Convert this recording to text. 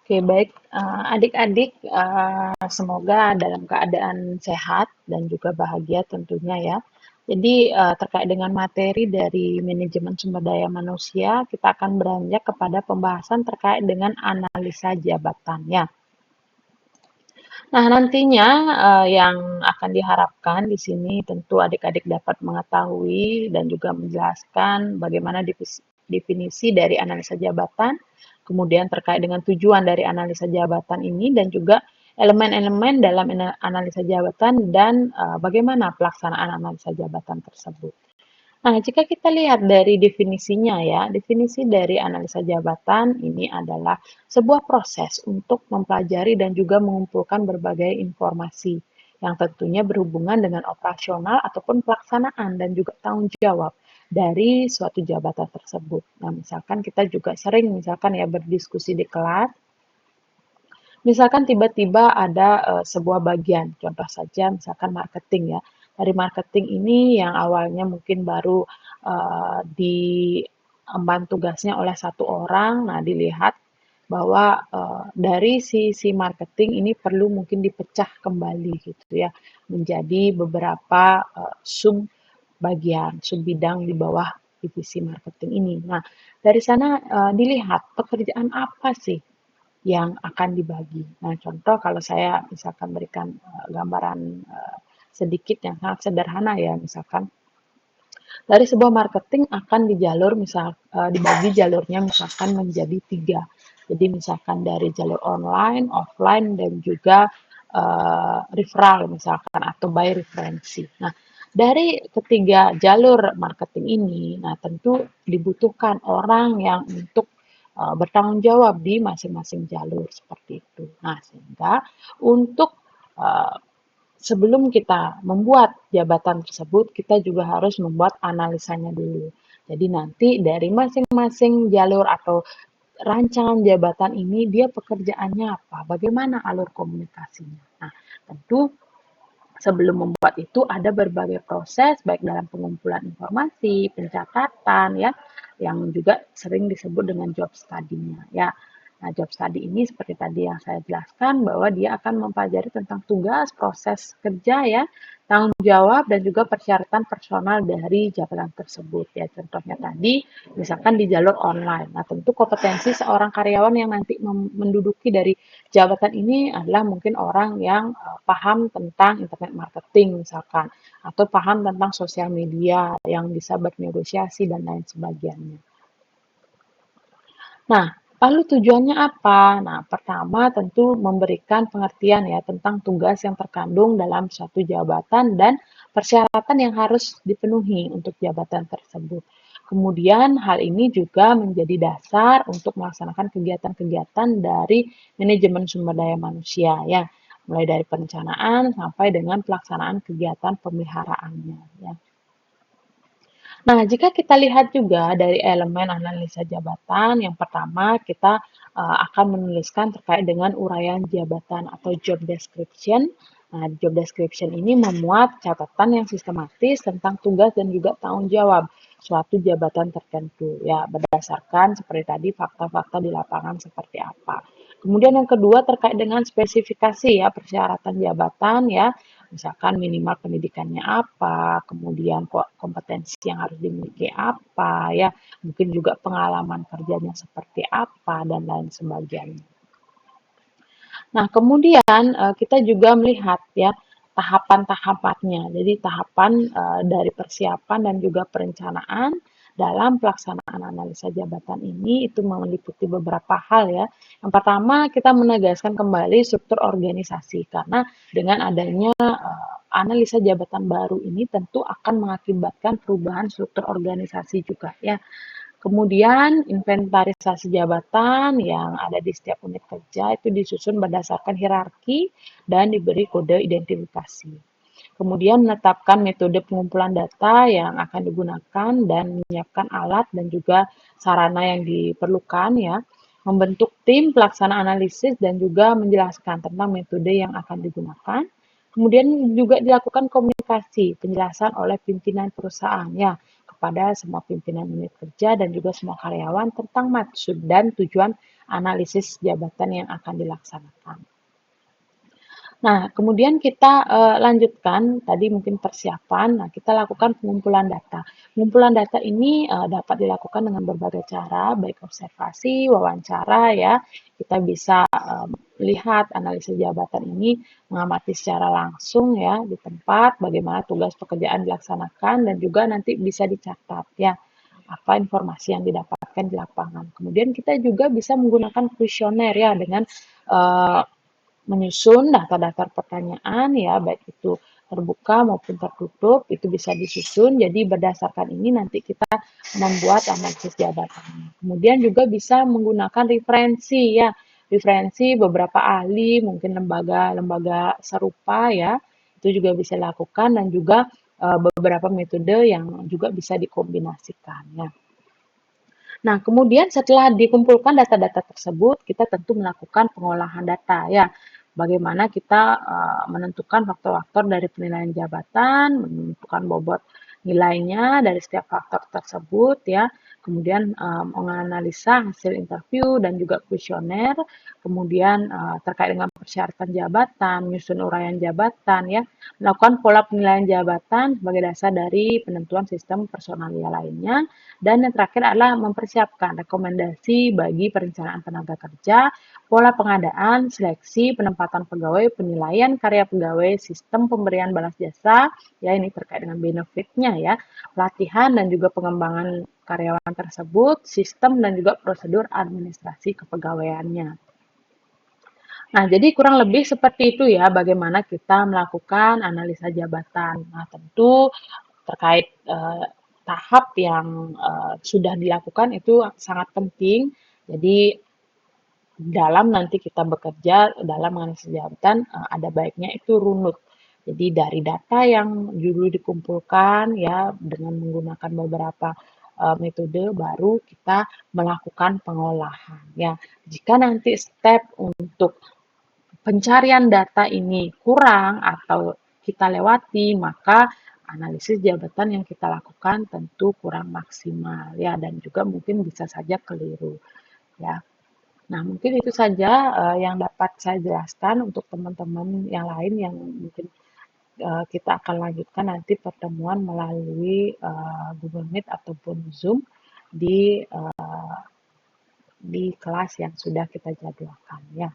Oke, baik, adik-adik, semoga dalam keadaan sehat dan juga bahagia tentunya ya. Jadi, terkait dengan materi dari manajemen sumber daya manusia, kita akan beranjak kepada pembahasan terkait dengan analisa jabatan ya. Nah, nantinya, yang akan diharapkan di sini tentu adik-adik dapat mengetahui dan juga menjelaskan bagaimana definisi dari analisa jabatan, kemudian terkait dengan tujuan dari analisa jabatan ini dan juga elemen-elemen dalam analisa jabatan dan, bagaimana pelaksanaan analisa jabatan tersebut. Nah, jika kita lihat dari definisinya ya, definisi dari analisa jabatan ini adalah sebuah proses untuk mempelajari dan juga mengumpulkan berbagai informasi yang tentunya berhubungan dengan operasional ataupun pelaksanaan dan juga tanggung jawab dari suatu jabatan tersebut. Nah, misalkan kita juga sering misalkan ya berdiskusi di kelas. Misalkan tiba-tiba ada sebuah bagian, contoh saja misalkan marketing ya. Dari marketing ini yang awalnya mungkin baru diemban tugasnya oleh satu orang, nah dilihat bahwa dari si marketing ini perlu mungkin dipecah kembali gitu ya menjadi beberapa sub bagian, sub bidang di bawah divisi marketing ini. Nah, dari sana dilihat pekerjaan apa sih yang akan dibagi. Nah, contoh kalau saya misalkan berikan gambaran sedikit yang sangat sederhana ya, misalkan dari sebuah marketing akan dibagi jalurnya misalkan menjadi 3. Jadi misalkan dari jalur online, offline, dan juga referral misalkan atau by referensi. Nah, dari ketiga jalur marketing ini, nah tentu dibutuhkan orang yang untuk bertanggung jawab di masing-masing jalur seperti itu. Nah, sehingga untuk uh, sebelum kita membuat jabatan tersebut, kita juga harus membuat analisanya dulu. Jadi nanti dari masing-masing jalur atau rancangan jabatan ini dia pekerjaannya apa, bagaimana alur komunikasinya. Nah, tentu sebelum membuat itu ada berbagai proses baik dalam pengumpulan informasi, pencatatan ya, yang juga sering disebut dengan job study-nya ya. Nah, job study ini seperti tadi yang saya jelaskan bahwa dia akan mempelajari tentang tugas, proses kerja ya, tanggung jawab dan juga persyaratan personal dari jabatan tersebut ya. Contohnya tadi misalkan di jalur online. Nah, tentu kompetensi seorang karyawan yang nanti menduduki dari jabatan ini adalah mungkin orang yang paham tentang internet marketing misalkan atau paham tentang sosial media yang bisa bernegosiasi dan lain sebagainya. Nah, lalu tujuannya apa? Nah, pertama tentu memberikan pengertian ya tentang tugas yang terkandung dalam suatu jabatan dan persyaratan yang harus dipenuhi untuk jabatan tersebut. Kemudian hal ini juga menjadi dasar untuk melaksanakan kegiatan-kegiatan dari manajemen sumber daya manusia ya, mulai dari perencanaan sampai dengan pelaksanaan kegiatan pemeliharaannya ya. Nah, jika kita lihat juga dari elemen analisa jabatan, yang pertama kita akan menuliskan terkait dengan uraian jabatan atau job description. Nah, job description ini memuat catatan yang sistematis tentang tugas dan juga tanggung jawab suatu jabatan tertentu, ya berdasarkan seperti tadi fakta-fakta di lapangan seperti apa. Kemudian yang kedua terkait dengan spesifikasi ya persyaratan jabatan ya, misalkan minimal pendidikannya apa, kemudian kompetensi yang harus dimiliki apa, ya, mungkin juga pengalaman kerjanya seperti apa, dan lain sebagainya. Nah, kemudian kita juga melihat ya tahapan-tahapannya. Jadi tahapan dari persiapan dan juga perencanaan dalam pelaksanaan analisa jabatan ini itu meliputi beberapa hal ya. Yang pertama kita menegaskan kembali struktur organisasi karena dengan adanya analisa jabatan baru ini tentu akan mengakibatkan perubahan struktur organisasi juga ya. Kemudian inventarisasi jabatan yang ada di setiap unit kerja itu disusun berdasarkan hierarki dan diberi kode identifikasi. Kemudian menetapkan metode pengumpulan data yang akan digunakan dan menyiapkan alat dan juga sarana yang diperlukan ya. Membentuk tim pelaksana analisis dan juga menjelaskan tentang metode yang akan digunakan. Kemudian juga dilakukan komunikasi, penjelasan oleh pimpinan perusahaan ya kepada semua pimpinan unit kerja dan juga semua karyawan tentang maksud dan tujuan analisis jabatan yang akan dilaksanakan. Nah, kemudian kita lanjutkan tadi mungkin persiapan. Nah, kita lakukan pengumpulan data. Pengumpulan data ini dapat dilakukan dengan berbagai cara, baik observasi, wawancara, ya. Kita bisa lihat analisis jabatan ini, mengamati secara langsung ya di tempat, bagaimana tugas pekerjaan dilaksanakan, dan juga nanti bisa dicatat ya apa informasi yang didapatkan di lapangan. Kemudian kita juga bisa menggunakan kuesioner ya dengan uh, menyusun daftar-daftar pertanyaan ya, baik itu terbuka maupun tertutup, itu bisa disusun. Jadi berdasarkan ini nanti kita membuat analisis jabatan. Kemudian juga bisa menggunakan referensi ya, referensi beberapa ahli, mungkin lembaga-lembaga serupa ya, itu juga bisa dilakukan dan juga beberapa metode yang juga bisa dikombinasikan ya. Nah, kemudian setelah dikumpulkan data-data tersebut, kita tentu melakukan pengolahan data ya. Bagaimana kita menentukan faktor-faktor dari penilaian jabatan, menentukan bobot nilainya dari setiap faktor tersebut ya. Kemudian menganalisa hasil interview dan juga kuesioner, kemudian terkait dengan persyaratan jabatan, menyusun uraian jabatan ya, melakukan pola penilaian jabatan sebagai dasar dari penentuan sistem personalia lainnya. Dan yang terakhir adalah mempersiapkan rekomendasi bagi perencanaan tenaga kerja, pola pengadaan, seleksi, penempatan pegawai, penilaian karya pegawai, sistem pemberian balas jasa, ya ini terkait dengan benefitnya ya, pelatihan dan juga pengembangan karyawan tersebut, sistem dan juga prosedur administrasi kepegawaiannya. Nah, jadi kurang lebih seperti itu ya bagaimana kita melakukan analisa jabatan. Nah, tentu terkait tahap yang sudah dilakukan itu sangat penting. Jadi dalam nanti kita bekerja dalam menganalisis jabatan ada baiknya itu runut. Jadi dari data yang dulu dikumpulkan ya dengan menggunakan beberapa metode baru kita melakukan pengolahan ya. Jika nanti step untuk pencarian data ini kurang atau kita lewati, maka analisis jabatan yang kita lakukan tentu kurang maksimal ya dan juga mungkin bisa saja keliru ya. Nah, mungkin itu saja yang dapat saya jelaskan untuk teman-teman yang lain yang mungkin kita akan lanjutkan nanti pertemuan melalui Google Meet ataupun Zoom di di kelas yang sudah kita jadwalkan ya.